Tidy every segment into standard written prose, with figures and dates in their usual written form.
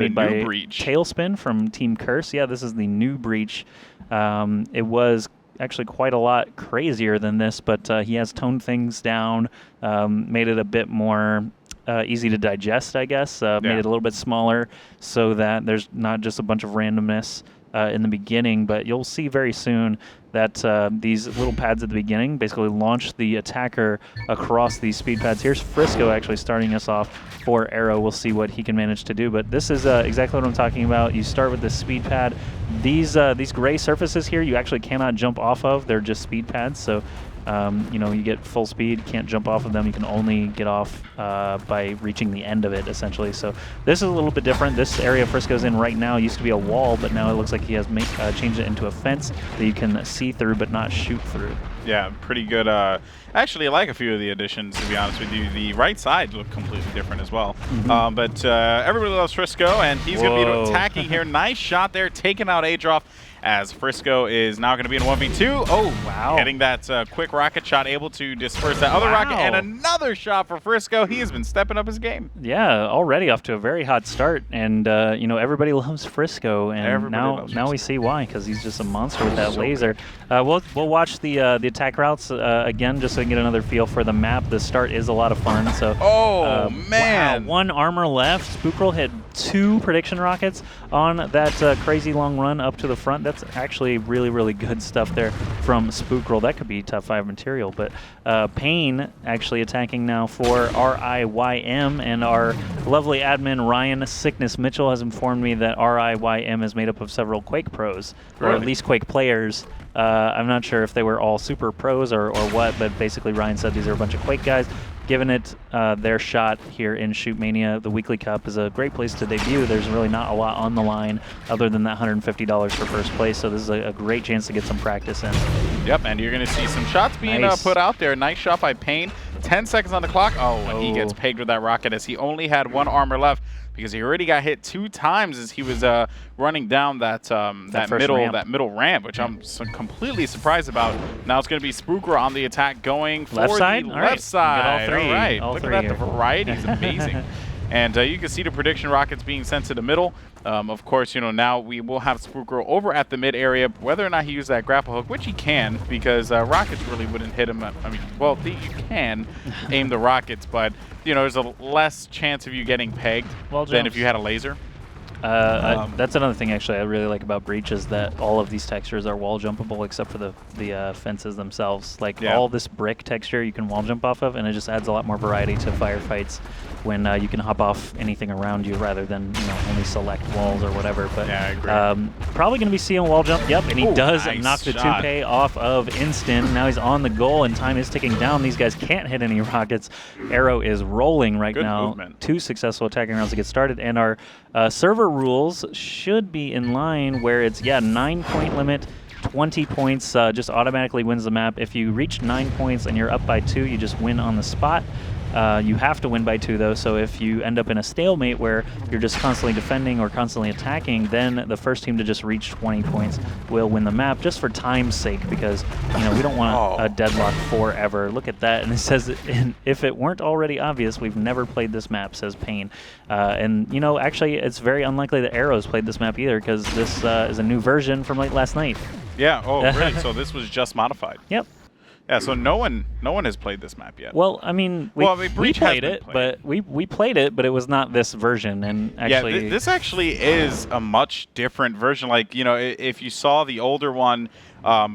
made by breach. Tailspin from Team Curse. Yeah, this is the new breach. It was actually quite a lot crazier than this, but he has toned things down, made it a bit more easy to digest, I guess. Made it a little bit smaller so that there's not just a bunch of randomness in the beginning, but you'll see very soon that these little pads at the beginning basically launch the attacker across these speed pads. Here's Frisco actually starting us off for Aero. We'll see what he can manage to do, but this is exactly what I'm talking about. You start with this speed pad. These gray surfaces here you actually cannot jump off of. They're just speed pads, so you know, you get full speed, can't jump off of them. You can only get off by reaching the end of it, essentially. So this is a little bit different. This area Frisco's in right now used to be a wall, but now it looks like he has changed it into a fence that you can see through but not shoot through. Yeah, pretty good. Actually, I like a few of the additions, to be honest with you. The right side looked completely different as well. But everybody loves Frisco, and he's going to be attacking here. Nice shot there, taking out Adroff, as Frisco is now going to be in 1v2. Oh, wow. Getting that quick rocket shot, able to disperse that other rocket, and another shot for Frisco. He has been stepping up his game. Yeah, already off to a very hot start, and you know, everybody loves Frisco, and now we see why, because he's just a monster with that laser. We'll watch the attack routes again, just so we can get another feel for the map. The start is a lot of fun. So, man, wow, 1 armor left. Spookroll hit 2 prediction rockets on that crazy long run up to the front. That's actually really, really good stuff there from Spookroll. That could be top 5 material. But Payne actually attacking now for Riym, and our lovely admin Riym Sickness Mitchell has informed me that Riym is made up of several Quake pros, or at least Quake players. I'm not sure if they were all super pros or what, but basically Ryan said these are a bunch of Quake guys giving it their shot here in Shootmania. The Weekly Cup is a great place to debut. There's really not a lot on the line other than that $150 for first place, so this is a great chance to get some practice in. Yep, and you're going to see some shots being put out there. Nice shot by Payne. 10 seconds on the clock. And he gets pegged with that rocket as he only had 1 armor left, because he already got hit 2 times as he was running down that middle ramp, which I'm completely surprised about. Now it's going to be Spooker on the attack, going for left side. The left side. All three. All right, All look three at that. here. The variety is amazing. And you can see the prediction rockets being sent to the middle. Of course, you know, now we will have Spooker over at the mid area. Whether or not he used that grapple hook, which he can, because rockets really wouldn't hit him. I mean, well, you can aim the rockets, but you know, there's a less chance of you getting pegged than if you had a laser. That's another thing actually I really like about Breach, is that all of these textures are wall jumpable except for the fences themselves. Like all this brick texture you can wall jump off of, and it just adds a lot more variety to firefights when you can hop off anything around you rather than, you know, only select walls or whatever. But yeah, I agree. Probably going to be seeing wall jump. Yep, and he does knock the 2K off of instant. Now he's on the goal and time is ticking down. These guys can't hit any rockets. Aero is rolling right now. Movement. 2 successful attacking rounds to get started, and our server rules should be in line where it's 9-point limit. 20 points just automatically wins the map. If you reach 9 points and you're up by 2, you just win on the spot. You have to win by 2 though, so if you end up in a stalemate where you're just constantly defending or constantly attacking, then the first team to just reach 20 points will win the map, just for time's sake, because, you know, we don't want a deadlock forever. Look at that, and it says, if it weren't already obvious, we've never played this map, says Payne. And, you know, actually it's very unlikely that Aero's played this map either, because this is a new version from late last night. Yeah, really? So this was just modified? Yep. Yeah, so no one has played this map yet. Well, I mean, we played it, but we played it, but it was not this version. And actually, this actually is a much different version. Like, you know, if you saw the older one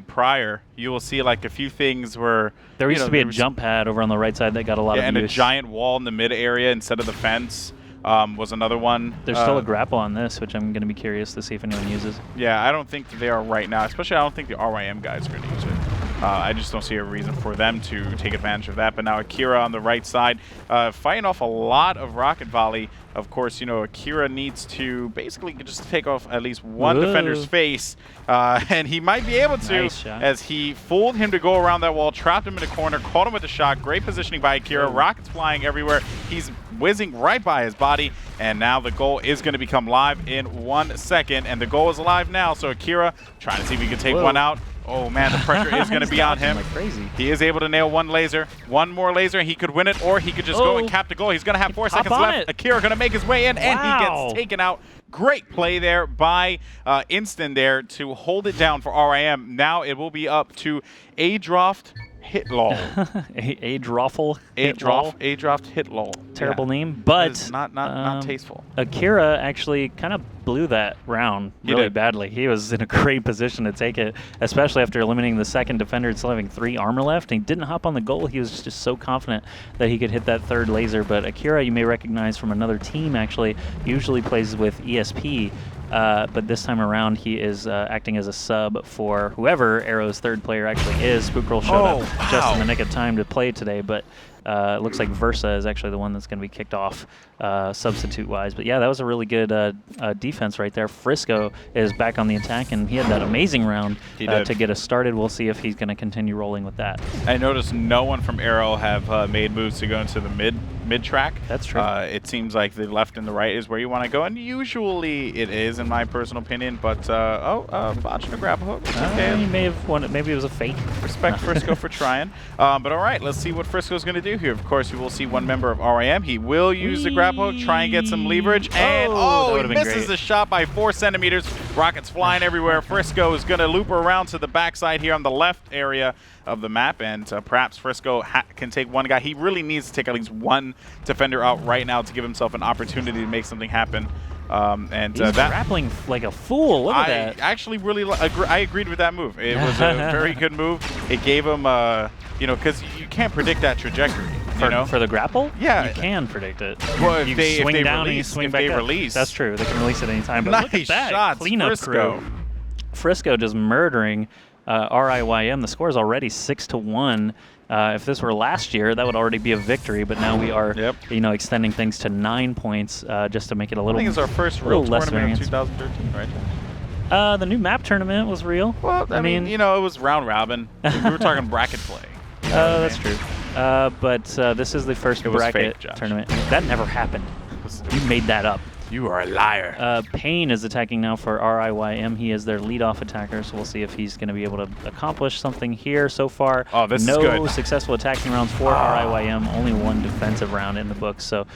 prior, you will see like a few things where there used to be a jump pad over on the right side that got a lot of use. And a giant wall in the mid area instead of the fence. Was another one. There's still a grapple on this, which I'm going to be curious to see if anyone uses. Yeah, I don't think they are right now. Especially, I don't think the Riym guys are going to use it. I just don't see a reason for them to take advantage of that. But now Akira on the right side, fighting off a lot of rocket volley. Of course, you know, Akira needs to basically just take off at least one defender's face, and he might be able to, as he fooled him to go around that wall, trapped him in a corner, caught him with a shot. Great positioning by Akira. Rockets flying everywhere. He's whizzing right by his body, and now the goal is going to become live in 1 second, and the goal is alive now. So Akira trying to see if he can take one out. Oh man, the pressure is going to be on him. Like crazy. He is able to nail 1 laser. 1 more laser, and he could win it, or he could just go and cap the goal. He's going to have 4 seconds left. Akira going to make his way in, and he gets taken out. great play there by Instant there to hold it down for Riym. Now it will be up to Adroft Hitlol. Adroffle Adroft Hitlol. Terrible name, but not tasteful. Akira actually kind of blew that round really badly. He was in a great position to take it, especially after eliminating the second defender and still having 3 armor left. And he didn't hop on the goal. He was just so confident that he could hit that third laser. But Akira, you may recognize from another team, actually, usually plays with ESP. But this time around, he is acting as a sub for whoever Aero's third player actually is. Spookroll showed up just in the nick of time to play today, but it looks like Versa is actually the one that's going to be kicked off substitute-wise. But yeah, that was a really good defense right there. Frisco is back on the attack, and he had that amazing round to get us started. We'll see if he's going to continue rolling with that. I noticed no one from Aero have made moves to go into the mid track. That's true. It seems like the left and the right is where you want to go, and usually it is, in my personal opinion. But botching a grab hook. Okay. He may have won it. Maybe it was a fake. Respect Frisco for trying. But all right, let's see what Frisco's going to do here. Of course, we will see one member of Riym. He will use the grab hook, try and get some leverage, and he misses the shot by 4 centimeters. Rockets flying everywhere. Frisco is going to loop around to the backside here on the left area of the map, and perhaps Frisco can take one guy. He really needs to take at least one defender out right now to give himself an opportunity to make something happen. He's grappling like a fool. Look at that. I actually really I agreed with that move. It was a very good move. It gave him, because you can't predict that trajectory. For the grapple? Yeah. You can predict it. Well, you swing down and you swing back up. That's true. They can release it anytime. But look at that shots, cleanup Frisco. crew. Frisco just murdering Riym. The score is already 6-1. If this were last year, that would already be a victory. But now we are, extending things to 9 points just to make it a little. I think it's our first real tournament variance. of 2013, right? The new map tournament was real. Well, I mean, it was round robin. We were talking bracket play. That's true. But this is the first bracket tournament. That never happened. You made that up. You are a liar. Payne is attacking now for Riym. He is their leadoff attacker, so we'll see if he's going to be able to accomplish something here. So far, this is good. No successful attacking rounds for Riym. Only 1 defensive round in the book. So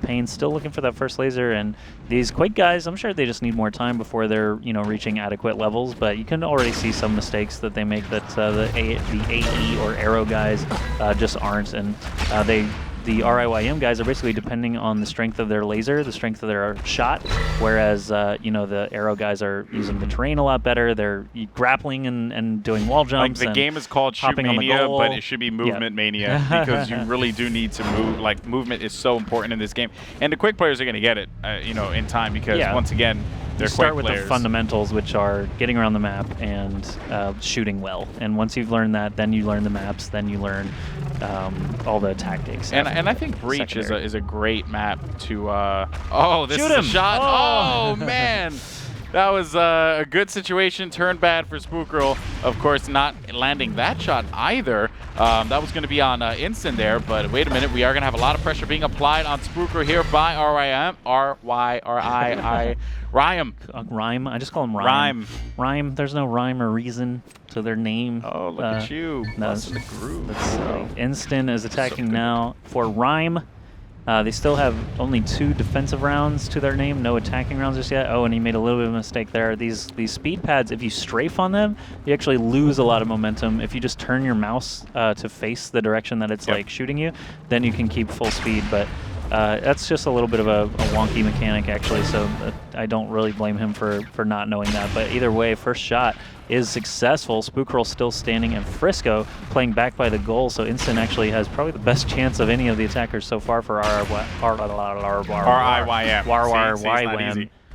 Payne's still looking for that first laser, and these Quake guys, I'm sure they just need more time before they're reaching adequate levels. But you can already see some mistakes that they make that the AE or Aero guys just aren't, and the Riym guys are basically depending on the strength of their laser, the strength of their shot, whereas the Aero guys are using the terrain a lot better. They're grappling and doing wall jumps. Like the game is called Shootmania, but it should be Movement Mania because you really do need to move. Like movement is so important in this game, and the Quake players are going to get it, in time because once again. You start with the fundamentals, which are getting around the map and shooting well. And once you've learned that, then you learn the maps, then you learn all the tactics. And I think Breach is a great map to. This is a shot. Oh man. That was a good situation, turned bad for Spookroll. Of course, not landing that shot either. That was going to be on Instant there, but wait a minute. We are going to have a lot of pressure being applied on Spookroll here by Riym. Riym. Riym. I just call him Riym. Riym. Riym. There's no rhyme or reason to their name. Oh, look at you. Busting the groove. Instant is attacking now for Riym. They still have only 2 defensive rounds to their name, no attacking rounds just yet. Oh, and he made a little bit of a mistake there. These speed pads, if you strafe on them, you actually lose a lot of momentum. If you just turn your mouse to face the direction that it's like shooting you, then you can keep full speed. But that's just a little bit of a wonky mechanic, actually, so I don't really blame him for not knowing that. But either way, first shot is successful. Spookroll still standing, and Frisco playing back by the goal, so Instant actually has probably the best chance of any of the attackers so far for Riym.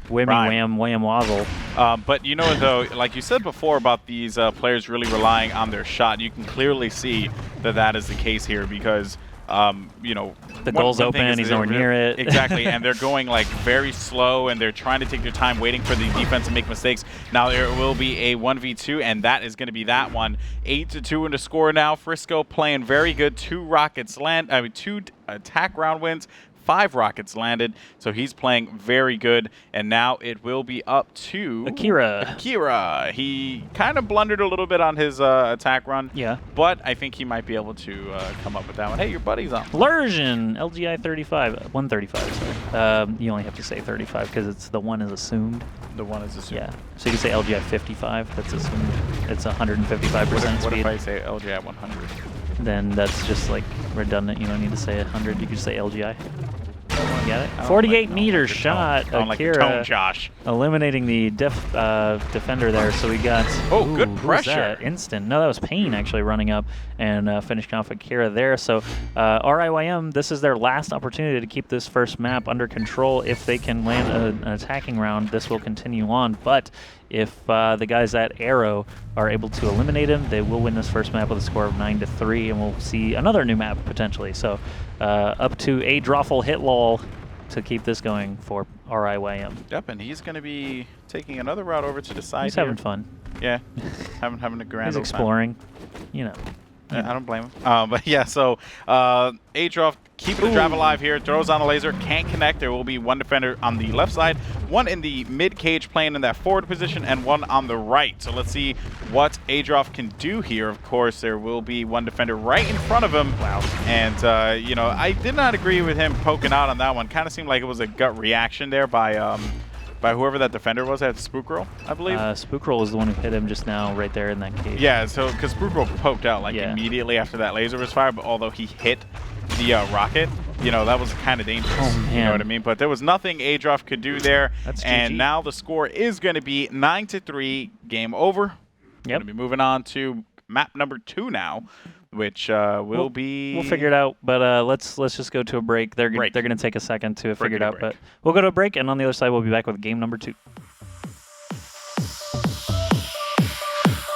Wham Wham Wazzle. But though, like you said before about these players really relying on their shot, you can clearly see that is the case here because the goal's open, he's nowhere near it. Exactly, and they're going like very slow, and they're trying to take their time waiting for the defense to make mistakes. Now there will be a 1v2, and that is going to be that one. 8-2 in the score now. Frisco playing very good. 2 rockets land. 2 attack round wins. 5 rockets landed, so he's playing very good. And now it will be up to Akira. He kind of blundered a little bit on his attack run. Yeah. But I think he might be able to come up with that one. Hey, your buddy's on. Lursion, LGI 35, 135. Sorry. You only have to say 35 because it's the one is assumed. The one is assumed. Yeah. So you can say LGI 55. That's assumed. It's 155% What speed. if I say LGI 100? Then that's just like redundant. You don't need to say 100. You can just say LGI. You got it? 48 meter shot. I don't like the Akira tone, Josh. eliminating the defender there. So we got. Oh, ooh, good who was pressure. that? Instant. No, that was Payne actually running up and finishing off Akira there. So Riym, this is their last opportunity to keep this first map under control. If they can land an attacking round, this will continue on. But if the guys at Aero are able to eliminate him, they will win this first map with a score of 9-3, and we'll see another new map potentially. So up to a Droffel hit lol to keep this going for Riym. Yep, and he's going to be taking another route over to the side. He's having fun. Yeah, having a grand He's old time. exploring, you know. I don't blame him. But yeah, so Adroff keeping the drive alive here, throws on a laser, can't connect. There will be one defender on the left side, one in the mid-cage playing in that forward position, and one on the right. So let's see what Adroff can do here. Of course, there will be one defender right in front of him. Wow. And, you know, I did not agree with him poking out on that one. Kind of seemed like it was a gut reaction there by whoever that defender was at Spookroll, I believe. Spookroll was the one who hit him just now right there in that cage. Yeah, so because Spookroll poked out like immediately after that laser was fired, but although he hit the rocket, you know, that was kind of dangerous. Oh, man. You know what I mean? But there was nothing Adroff could do there. That's and GG. now the score is going to be 9-3, game over. Yep. Going to be moving on to map number 2 now, which will be... We'll figure it out, but let's just go to a break. They're going to take a second to figure it out, but we'll go to a break, and on the other side, we'll be back with game number 2.